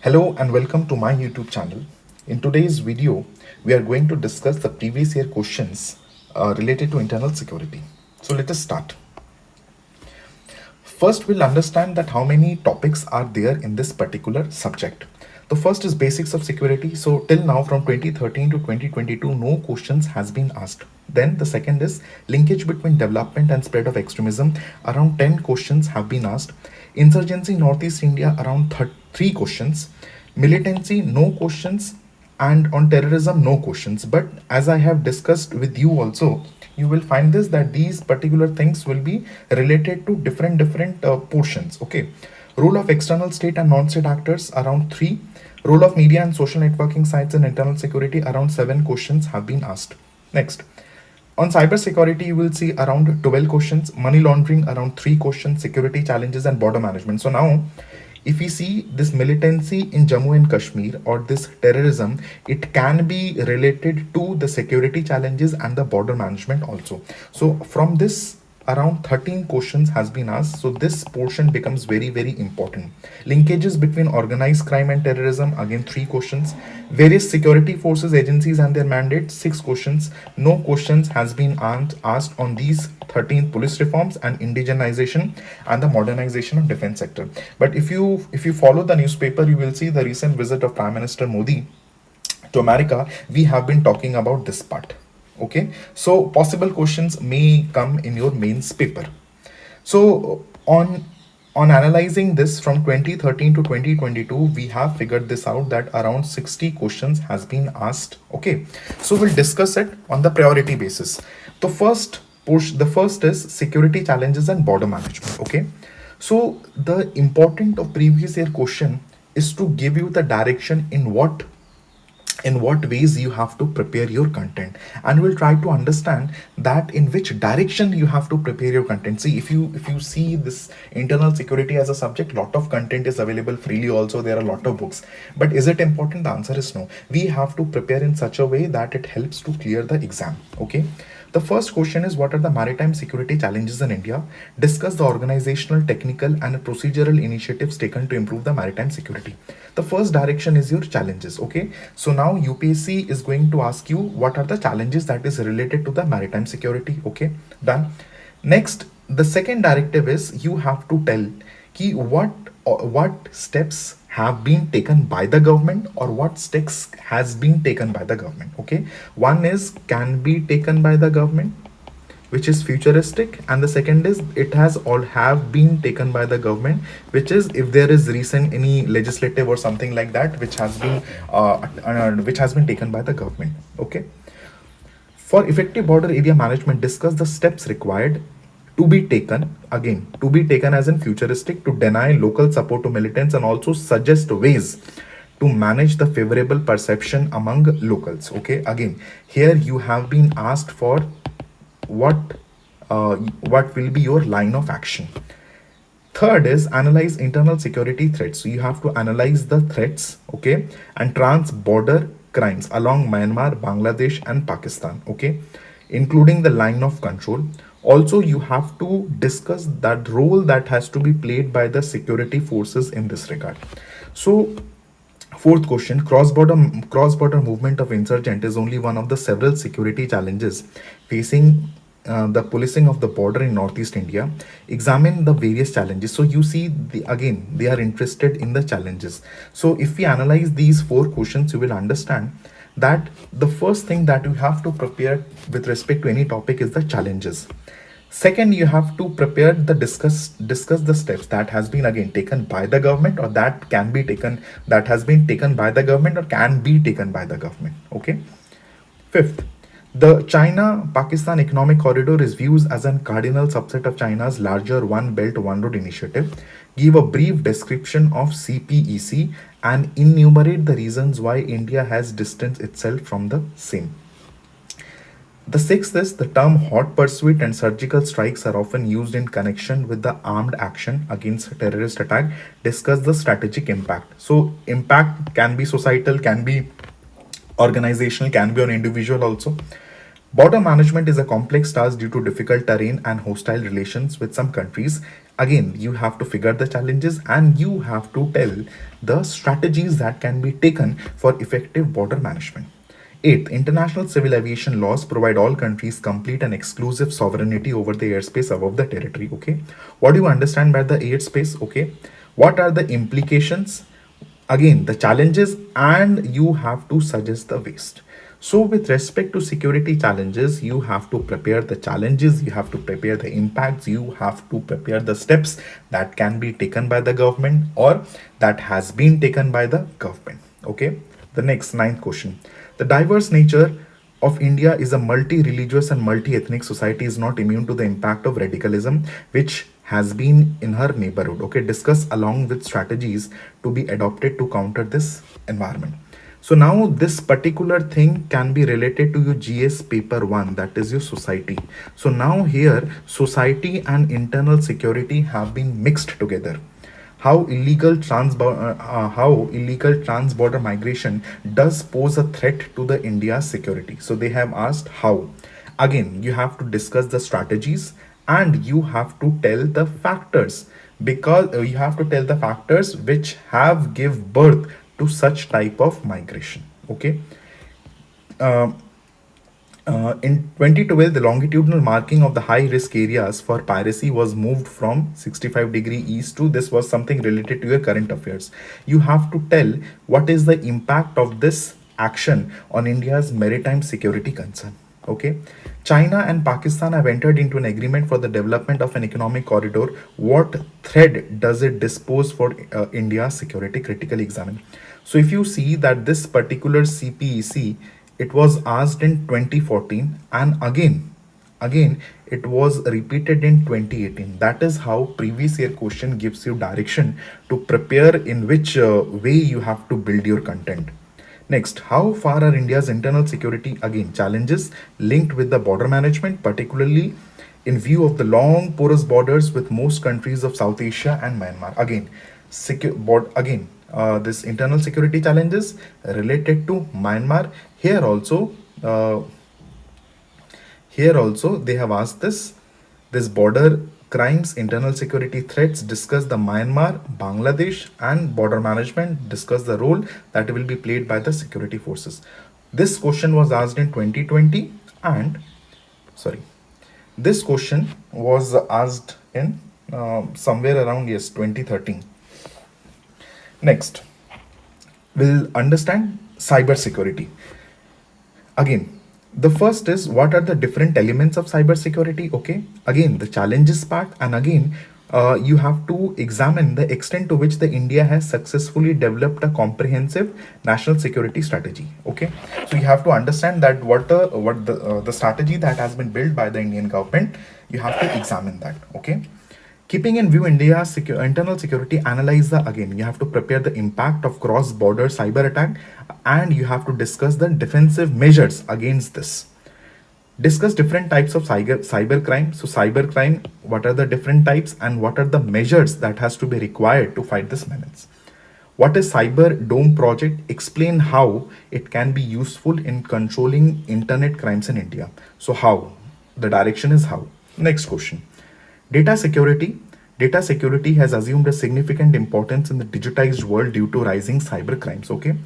Hello and welcome to my YouTube channel. In today's video, we are going to discuss the previous year questions related to internal security. So let us start. First, we'll understand that how many topics are there in this particular subject. The first is basics of security. So till now from 2013 to 2022, no questions has been asked. Then the second is linkage between development and spread of extremism. Around 10 questions have been asked. Insurgency Northeast India, around 3 questions. Militancy, no questions. And on terrorism, no questions. But as I have discussed with you also, you will find this that these particular things will be related to different portions. Okay, role of external state and non-state actors, around 3. Role of media and social networking sites in internal security, around 7 questions have been asked. Next, on cybersecurity, you will see around 12 questions. Money laundering, around 3 questions. Security challenges and border management. So now, if we see this militancy in Jammu and Kashmir or this terrorism, it can be related to the security challenges and the border management also. So from this, around 13 questions has been asked. So this portion becomes very important. Linkages between organized crime and terrorism, again 3 questions. Various security forces, agencies and their mandate, 6 questions. No questions has been asked on these 13 police reforms and indigenization and the modernization of defense sector. But if you follow the newspaper, you will see the recent visit of Prime Minister Modi to America. We have been talking about this part. Okay, so possible questions may come in your mains paper. So on analyzing this from 2013 to 2022, we have figured this out that around 60 questions has been asked. Okay, so we'll discuss it on the priority basis. The first is security challenges and border management. Okay, so the important of previous year question is to give you the direction in what ways you have to prepare your content, and we'll try to understand that in which direction you have to prepare your content. See, if you see this internal security as a subject, lot of content is available freely. Also there are a lot of books, but is it important? The answer is no. We have to prepare in such a way that it helps to clear the exam. Okay, the first question is, what are the maritime security challenges in India? Discuss the organizational, technical and procedural initiatives taken to improve the maritime security. The first direction is your challenges. Okay, so now UPSC is going to ask you what are the challenges that is related to the maritime security. Okay, done. Next, the second directive is you have to tell ki what steps have been taken by the government or what steps has been taken by the government. Okay, one is can be taken by the government, which is futuristic, and the second is it has all have been taken by the government, which is if there is recent any legislative or something like that which has been taken by the government. Okay, for effective border area management, discuss the steps required to be taken, again to be taken as in futuristic, to deny local support to militants and also suggest ways to manage the favorable perception among locals. Okay, again here you have been asked for what what will be your line of action. Third is analyze internal security threats. So you have to analyze the threats, okay, and trans-border crimes along Myanmar, Bangladesh, and Pakistan, okay, including the line of control. Also, you have to discuss that role that has to be played by the security forces in this regard. So, fourth question, cross-border movement of insurgent is only one of the several security challenges facing the policing of the border in Northeast India. Examine the various challenges. So you see, again, they are interested in the challenges. So if we analyze these 4 questions, you will understand that the first thing that you have to prepare with respect to any topic is the challenges. Second, you have to prepare the discuss the steps that has been again taken by the government or that can be taken, that has been taken by the government or can be taken by the government. Okay. Fifth, the China-Pakistan Economic Corridor is viewed as a cardinal subset of China's larger One Belt, One Road initiative. Give a brief description of CPEC and enumerate the reasons why India has distanced itself from the same. The sixth is the term hot pursuit and surgical strikes are often used in connection with the armed action against terrorist attack. Discuss the strategic impact. So impact can be societal, can be organizational, can be on individual also. Border management is a complex task due to difficult terrain and hostile relations with some countries. Again, you have to figure the challenges and you have to tell the strategies that can be taken for effective border management. Eighth, international civil aviation laws provide all countries complete and exclusive sovereignty over the airspace above the territory. Okay, what do you understand by the airspace? Okay, what are the implications? Again, the challenges, and you have to suggest the waste. So with respect to security challenges, you have to prepare the challenges, you have to prepare the impacts, you have to prepare the steps that can be taken by the government or that has been taken by the government. Okay, the next ninth question: the diverse nature of India is a multi-religious and multi-ethnic society is not immune to the impact of radicalism, which has been in her neighborhood. Okay, discuss along with strategies to be adopted to counter this environment. So now this particular thing can be related to your GS paper 1, that is your society. So now here society and internal security have been mixed together. How illegal trans-border migration does pose a threat to the India's security. So they have asked how. Again, you have to discuss the strategies and you have to tell the factors, because you have to tell the factors which have give birth to such type of migration. Okay. Uh, in 2012, the longitudinal marking of the high risk areas for piracy was moved from 65° east to, this was something related to your current affairs. You have to tell what is the impact of this action on India's maritime security concern. Okay. China and Pakistan have entered into an agreement for the development of an economic corridor. What thread does it dispose for India's security? Critically examine. So if you see that this particular CPEC, it was asked in 2014 and again it was repeated in 2018. That is how previous year question gives you direction to prepare in which way you have to build your content. Next, how far are India's internal security again challenges linked with the border management, particularly in view of the long porous borders with most countries of South Asia and Myanmar? Again, this internal security challenges related to Myanmar. Here also, uh, here also they have asked this border crimes, internal security threats, discuss the Myanmar, Bangladesh, and border management, discuss the role that will be played by the security forces. This question was asked in 2020 and sorry, this question was asked in somewhere around, yes, 2013. Next, we'll understand cyber security. Again, the first is what are the different elements of cybersecurity. Okay, again the challenges part, and again you have to examine the extent to which the India has successfully developed a comprehensive national security strategy. Okay, so you have to understand that what the strategy that has been built by the Indian government, you have to examine that. Okay, keeping in view India's internal security, analyze the, again you have to prepare the impact of cross-border cyber attack and you have to discuss the defensive measures against this. Discuss different types of cyber crime. So cyber crime, what are the different types and what are the measures that has to be required to fight this menace? What is Cyber Dome project? Explain how it can be useful in controlling internet crimes in India. So how? The direction is how. Next question. Data security. Data security has assumed a significant importance in the digitized world due to rising cyber crimes. Okay.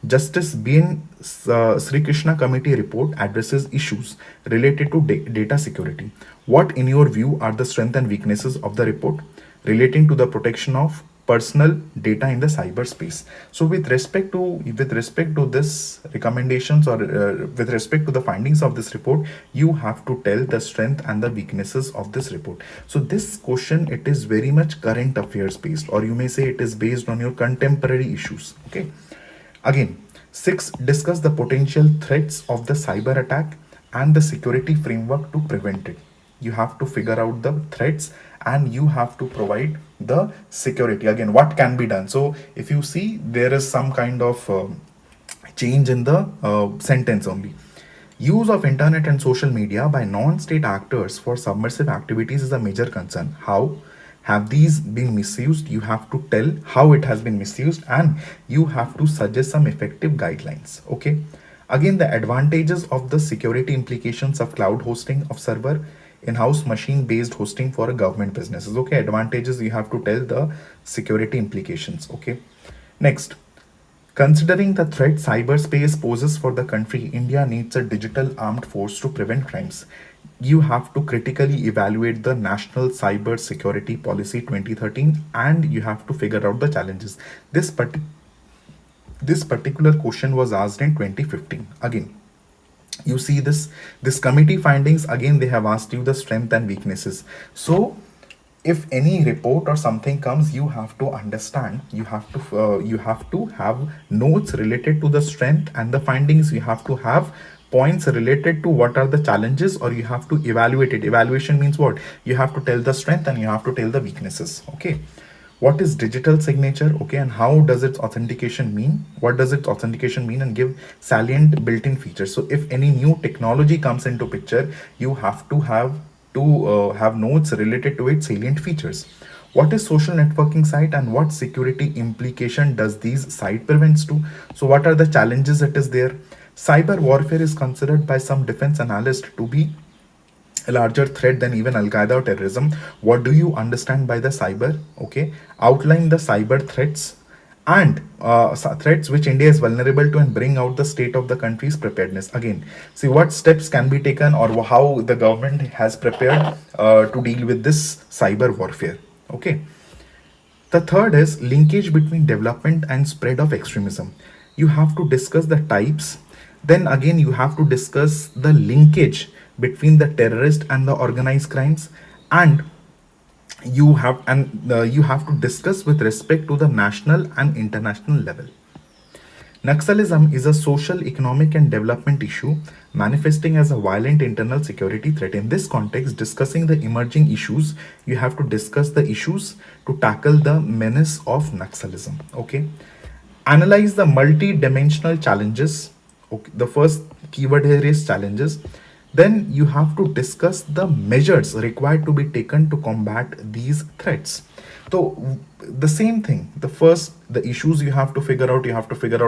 Justice Bien Sri Krishna Committee report addresses issues related to data security. What, in your view, are the strengths and weaknesses of the report relating to the protection of personal data in the cyberspace? So with respect to this recommendations, or with respect to the findings of this report, you have to tell the strength and the weaknesses of this report. So this question, it is very much current affairs based, or you may say it is based on your contemporary issues. Okay. Again, 6, discuss the potential threats of the cyber attack and the security framework to prevent it. You have to figure out the threats and you have to provide the security. Again, what can be done? So if you see, there is some kind of change in the sentence only. Use of internet and social media by non-state actors for subversive activities is a major concern. How have these been misused? You have to tell how it has been misused and you have to suggest some effective guidelines. Okay. Again, the advantages of the security implications of cloud hosting of server. in-house machine-based hosting for a government businesses. Okay, advantages, you have to tell the security implications. Okay, next, considering the threat cyberspace poses for the country, India needs a digital armed force to prevent crimes. You have to critically evaluate the National Cyber Security Policy 2013, and you have to figure out the challenges. This particular question was asked in 2015. Again, you see this committee findings, again they have asked you the strength and weaknesses. So if any report or something comes, you have to understand, you have to have notes related to the strength and the findings. You have to have points related to what are the challenges, or you have to evaluate it. Evaluation means what? You have to tell the strength and you have to tell the weaknesses. Okay, what is digital signature? Okay, and how does its authentication mean? What does its authentication mean? And give salient built-in features. So if any new technology comes into picture, you have to have notes related to its salient features. What is social networking site, and what security implication does these site prevents to? So what are the challenges it is there? Cyber warfare is considered by some defense analysts to be a larger threat than even Al Qaeda or terrorism. What do you understand by the cyber? Okay, outline the cyber threats and threats which India is vulnerable to, and bring out the state of the country's preparedness. Again, see what steps can be taken, or how the government has prepared to deal with this cyber warfare. Okay. The third is linkage between development and spread of extremism. You have to discuss the types. Then again, you have to discuss the linkage between the terrorist and the organized crimes, and you have to discuss with respect to the national and international level. Naxalism is a social, economic, and development issue manifesting as a violent internal security threat. In this context, discussing the emerging issues, you have to discuss the issues to tackle the menace of Naxalism. Okay. Analyze the multi-dimensional challenges. Okay. The first keyword here is challenges. Then you have to discuss the measures required to be taken to combat these threats. So the same thing, the issues you have to figure out,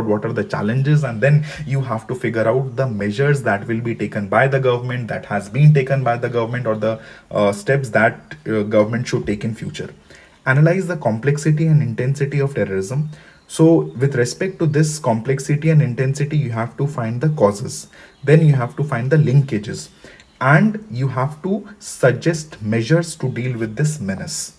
what are the challenges, and then you have to figure out the measures that will be taken by the government, that has been taken by the government, or the steps that government should take in future. Analyze the complexity and intensity of terrorism. So with respect to this complexity and intensity, you have to find the causes, then you have to find the linkages, and you have to suggest measures to deal with this menace.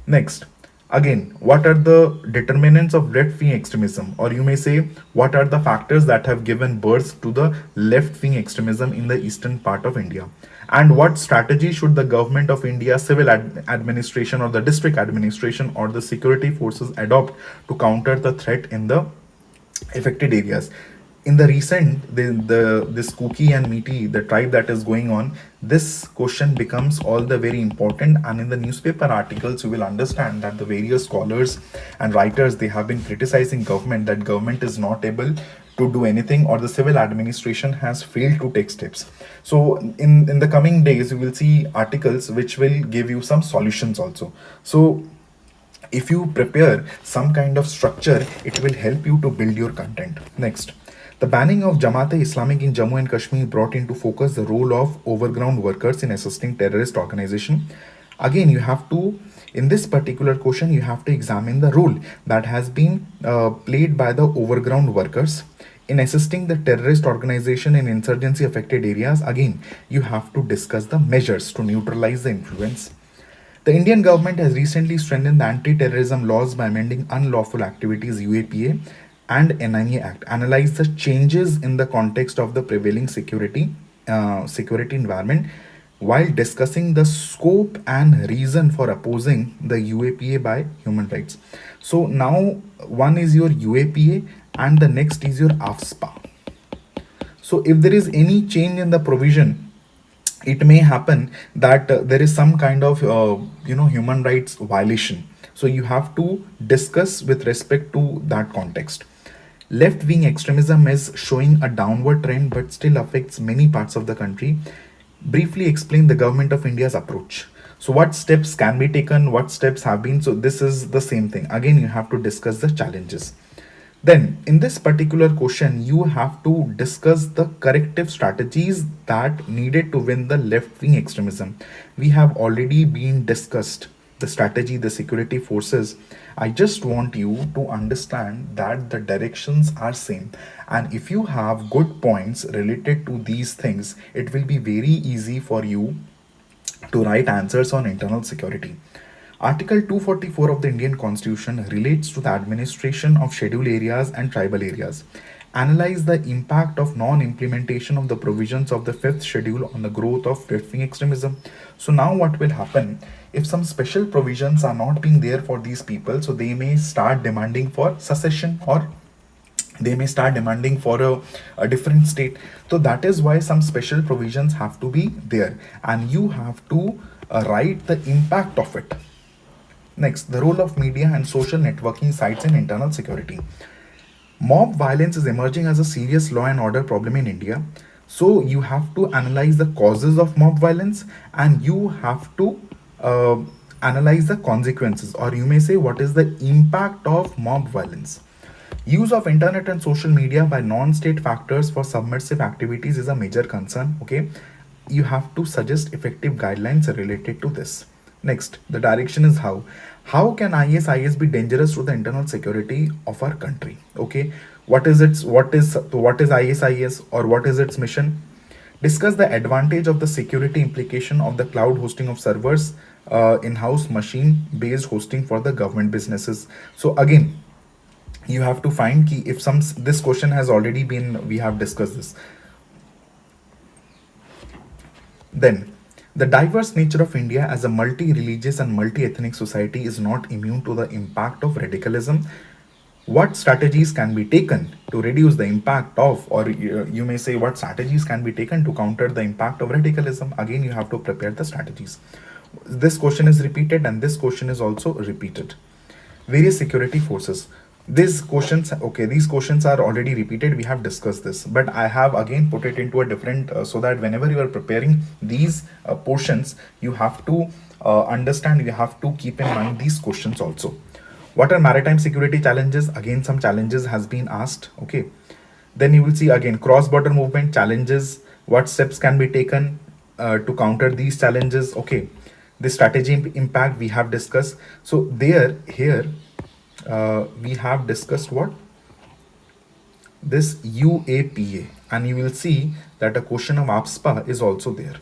Next, again, what are the determinants of left-wing extremism? Or you may say, what are the factors that have given birth to the left-wing extremism in the eastern part of India? And what strategy should the government of India, civil administration, or the district administration, or the security forces adopt to counter the threat in the affected areas? In the recent, this Kuki and Meeti, the tribe that is going on, this question becomes all the very important. And in the newspaper articles, you will understand that the various scholars and writers, they have been criticizing government, that government is not able to do anything, or the civil administration has failed to take steps. So in the coming days, you will see articles which will give you some solutions also. So if you prepare some kind of structure, it will help you to build your content. Next, the banning of Jamaat-e-Islamic in Jammu and Kashmir brought into focus the role of overground workers in assisting terrorist organization. Again, you have to, in this particular question, you have to examine the role that has been played by the overground workers in assisting the terrorist organization in insurgency affected areas. Again, you have to discuss the measures to neutralize the influence. The Indian government has recently strengthened the anti-terrorism laws by amending Unlawful Activities UAPA and NIA Act. Analyze the changes in the context of the prevailing security environment while discussing the scope and reason for opposing the UAPA by human rights. So now one is your UAPA and the next is your AFSPA. So if there is any change in the provision, it may happen that there is some kind of human rights violation. So you have to discuss with respect to that context. Left-wing extremism is showing a downward trend but still affects many parts of the country. Briefly explain the government of India's approach. So what steps can be taken, what steps have been, so this is the same thing. Again, you have to discuss the challenges. Then, in this particular question, you have to discuss the corrective strategies that needed to win the left wing extremism. We have already been discussed the strategy, the security forces. I just want you to understand that the directions are same, and if you have good points related to these things, it will be very easy for you to write answers on internal security. Article 244 of the Indian Constitution relates to the administration of scheduled areas and tribal areas. Analyze the impact of non implementation of the provisions of the fifth schedule on the growth of left wing extremism. So, now what will happen if some special provisions are not being there for these people? So, they may start demanding for secession, or they may start demanding for a different state. So that is why some special provisions have to be there, and you have to write the impact of it. Next, the role of media and social networking sites in internal security. Mob violence is emerging as a serious law and order problem in India. So you have to analyze the causes of mob violence, and you have to uh, analyze the consequences, or you may say what is the impact of mob violence. Use of internet and social media by non-state factors for subversive activities is a major concern. Okay, you have to suggest effective guidelines related to this. Next, the direction is how. How can ISIS be dangerous to the internal security of our country? Okay, what is ISIS, or what is its mission? Discuss the advantage of the security implication of the cloud hosting of servers, in-house machine-based hosting for the government businesses. So again, you have to find key if some this question has already been, we have discussed this. Then, the diverse nature of India as a multi-religious and multi-ethnic society is not immune to the impact of radicalism. What strategies can be taken to reduce the impact of, or you may say, what strategies can be taken to counter the impact of radicalism? Again, you have to prepare the strategies. This question is repeated, and this question is also repeated. Various security forces. These questions are already repeated, we have discussed this, but I have again put it into a different, so that whenever you are preparing these portions, you have to understand, you have to keep in mind these questions also. What are maritime security challenges? Again, some challenges has been asked. Okay, then you will see again cross border movement challenges, what steps can be taken to counter these challenges. Okay, the strategy impact we have discussed. So there here we have discussed what this UAPA, and you will see that a question of APSPA is also there.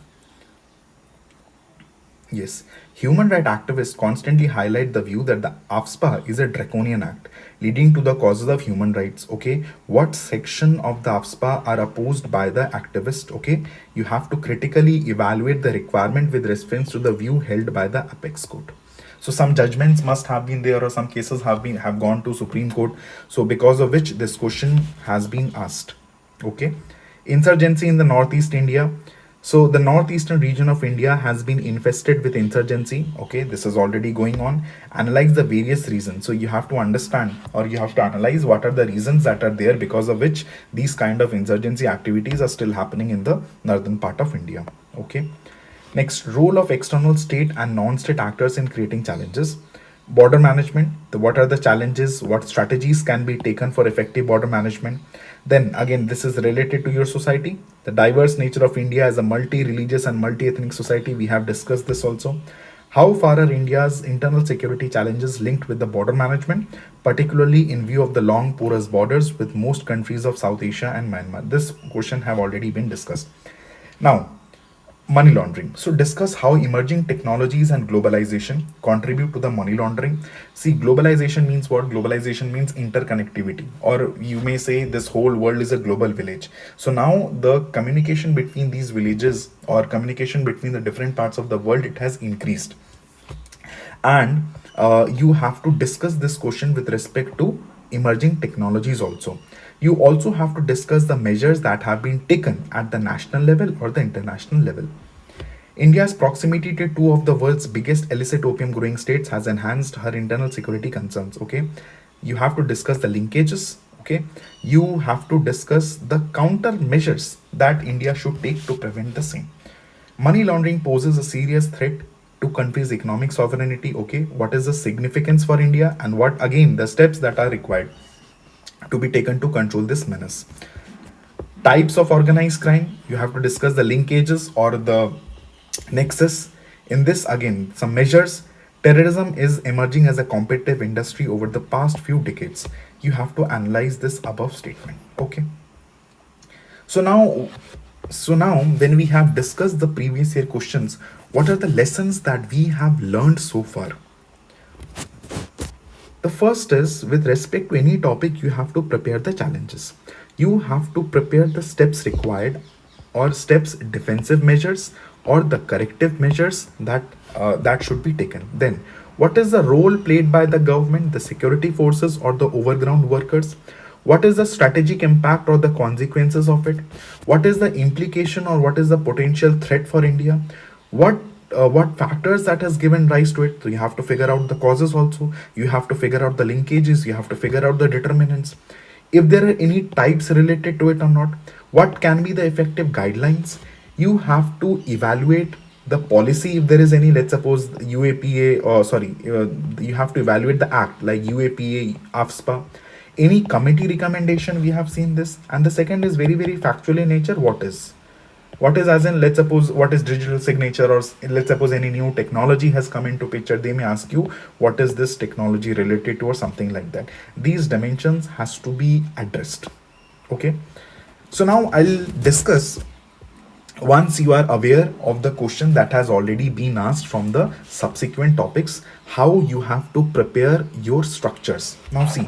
Yes, human rights activists constantly highlight the view that the AFSPA is a draconian act leading to the causes of human rights. Okay, what section of the AFSPA are opposed by the activist? Okay, you have to critically evaluate the requirement with reference to the view held by the apex court. So some judgments must have been there, or some cases have gone to Supreme Court. So because of which this question has been asked. Okay, insurgency in the northeast India. So the northeastern region of India has been infested with insurgency. Okay, this is already going on. Analyze the various reasons. So you have to understand, or you have to analyze what are the reasons that are there because of which these kind of insurgency activities are still happening in the northern part of India. Okay. Next, role of external state and non-state actors in creating challenges. Border management, what are the challenges, what strategies can be taken for effective border management. Then again, this is related to your society, the diverse nature of India as a multi-religious and multi-ethnic society, we have discussed this also. How far are India's internal security challenges linked with the border management, particularly in view of the long porous borders with most countries of South Asia and Myanmar? This question have already been discussed. Now, money laundering. So discuss how emerging technologies and globalization contribute to the money laundering. See, globalization means what? Globalization means interconnectivity, or you may say this whole world is a global village. So now the communication between these villages, or communication between the different parts of the world, it has increased. And you have to discuss this question with respect to emerging technologies also. You also have to discuss the measures that have been taken at the national level or the international level. India's proximity to two of the world's biggest illicit opium growing states has enhanced her internal security concerns. Okay, you have to discuss the linkages. Okay, you have to discuss the countermeasures that India should take to prevent the same. Money laundering poses a serious threat to country's economic sovereignty. Okay, what is the significance for India, and what again the steps that are required? to be taken to control this menace. Types of organized crime, you have to discuss the linkages or the nexus. In this, again, some measures. Terrorism is emerging as a competitive industry over the past few decades. You have to analyze this above statement. Okay. So now, when we have discussed the previous year questions, what are the lessons that we have learned so far? The first is, with respect to any topic, you have to prepare the challenges. You have to prepare the steps required, or steps, defensive measures, or the corrective measures that should be taken. Then, what is the role played by the government, the security forces, or the overground workers? What is the strategic impact or the consequences of it? What is the implication or what is the potential threat for India? What factors that has given rise to it? So you have to figure out the causes also. You have to figure out the linkages. You have to figure out the determinants. If there are any types related to it or not, what can be the effective guidelines? You have to evaluate the policy if there is any. Let's suppose UAPA, or sorry, you have to evaluate the act like UAPA, AFSPA, any committee recommendation. We have seen this. And the second is very, very factual in nature. What is, as in, let's suppose, what is digital signature, or let's suppose any new technology has come into picture, they may ask you what is this technology related to, or something like that. These dimensions has to be addressed. Okay. So now I'll discuss, once you are aware of the question that has already been asked from the subsequent topics, how you have to prepare your structures. Now see,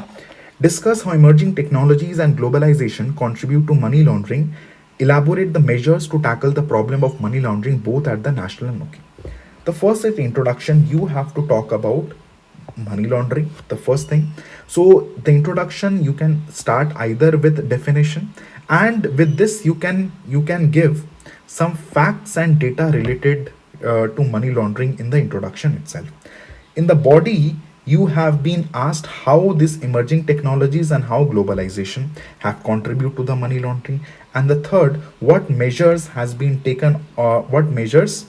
discuss how emerging technologies and globalization contribute to money laundering. Elaborate the measures to tackle the problem of money laundering both at the national and local. The first is the introduction. You have to talk about money laundering, the first thing. So the introduction, you can start either with definition, and with this you can give some facts and data related to money laundering in the introduction itself. In the body, you have been asked how these emerging technologies and how globalization have contributed to the money laundering. And the third, what measures has been taken, or what measures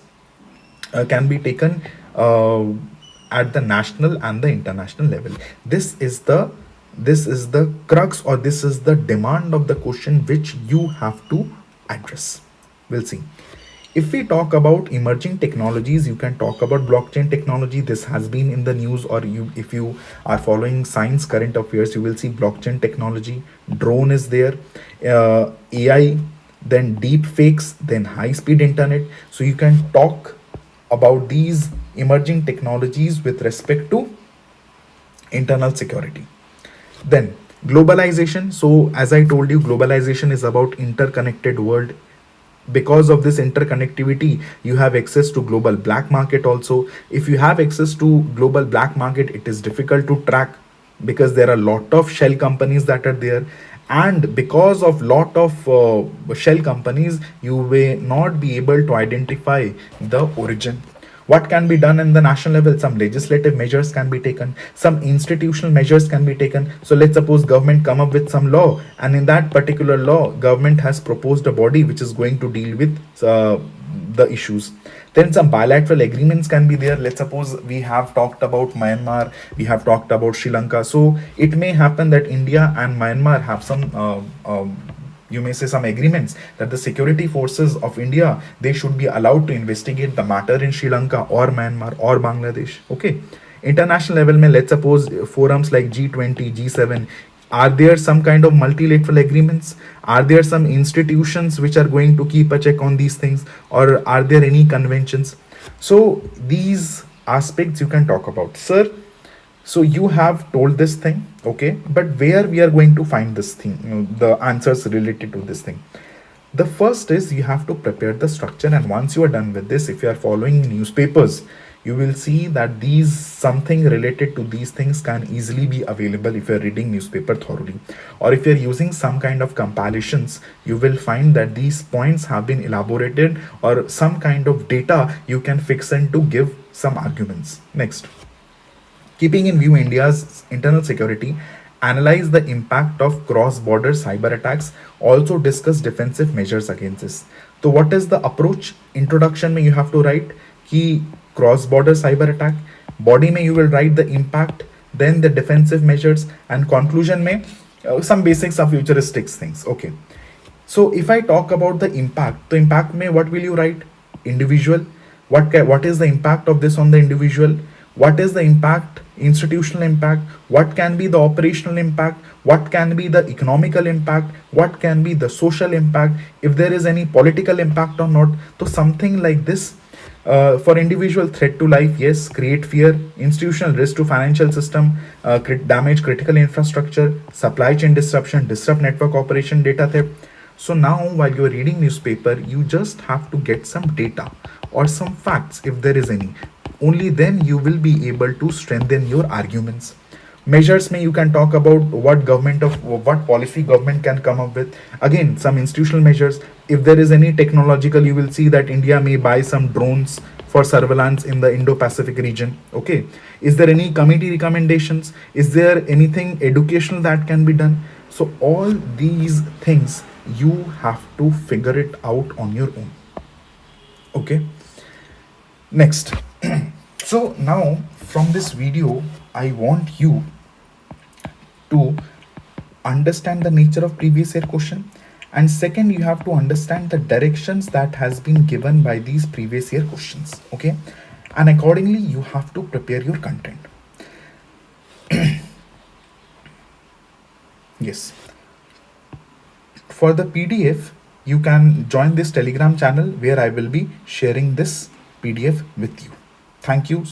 can be taken at the national and the international level. This is the crux, or this is the demand of the question which you have to address. We'll see. If we talk about emerging technologies, you can talk about blockchain technology. This has been in the news, or you, if you are following science current affairs, you will see blockchain technology. Drone is there, AI, then deep fakes, then high speed internet. So you can talk about these emerging technologies with respect to internal security. Then globalization. So as I told you, globalization is about interconnected world. Because of this interconnectivity, you have access to global black market also. If you have access to global black market, it is difficult to track, because there are a lot of shell companies that are there. And because of lot of shell companies, you may not be able to identify the origin. What can be done in the national level? Some legislative measures can be taken, some institutional measures can be taken. So let's suppose government come up with some law, and in that particular law, government has proposed a body which is going to deal with the issues. Then some bilateral agreements can be there. Let's suppose we have talked about Myanmar, we have talked about Sri Lanka. So it may happen that India and Myanmar have some you may say some agreements, that the security forces of India, they should be allowed to investigate the matter in Sri Lanka or Myanmar or Bangladesh. Okay. International level mein, let's suppose forums like G20, G7, are there some kind of multilateral agreements? Are there some institutions which are going to keep a check on these things, or are there any conventions? So these aspects you can talk about, sir. So you have told this thing, okay, but where we are going to find this thing, the answers related to this thing? The first is, you have to prepare the structure, and once you are done with this, if you are following newspapers, you will see that these something related to these things can easily be available if you are reading newspaper thoroughly, or if you are using some kind of compilations, you will find that these points have been elaborated, or some kind of data you can fix in to give some arguments. Next, keeping in view India's internal security, analyze the impact of cross-border cyber attacks, also discuss defensive measures against this. So what is the approach? Introduction mein you have to write key cross-border cyber attack. Body mein you will write the impact, then the defensive measures, and conclusion mein some basics of futuristics things. Okay. So if I talk about the impact may what will you write? Individual. What is the impact of this on the individual? What is the impact? Institutional impact. What can be the operational impact? What can be the economical impact? What can be the social impact? If there is any political impact or not. So something like this. For individual, threat to life, yes, create fear. Institutional risk to financial system, damage critical infrastructure, supply chain disruption, disrupt network operation, data theft. So now while you're reading newspaper, you just have to get some data or some facts if there is any. Only then you will be able to strengthen your arguments. Measures may you can talk about what policy government can come up with. Again, some institutional measures. If there is any technological, you will see that India may buy some drones for surveillance in the Indo-Pacific region. Okay. Is there any committee recommendations? Is there anything educational that can be done? So all these things you have to figure it out on your own. Okay. Next. So now from this video, I want you to understand the nature of previous year question, and second you have to understand the directions that has been given by these previous year questions. Okay, and accordingly you have to prepare your content. Yes, for the PDF you can join this Telegram channel where I will be sharing this PDF with you. Thank you.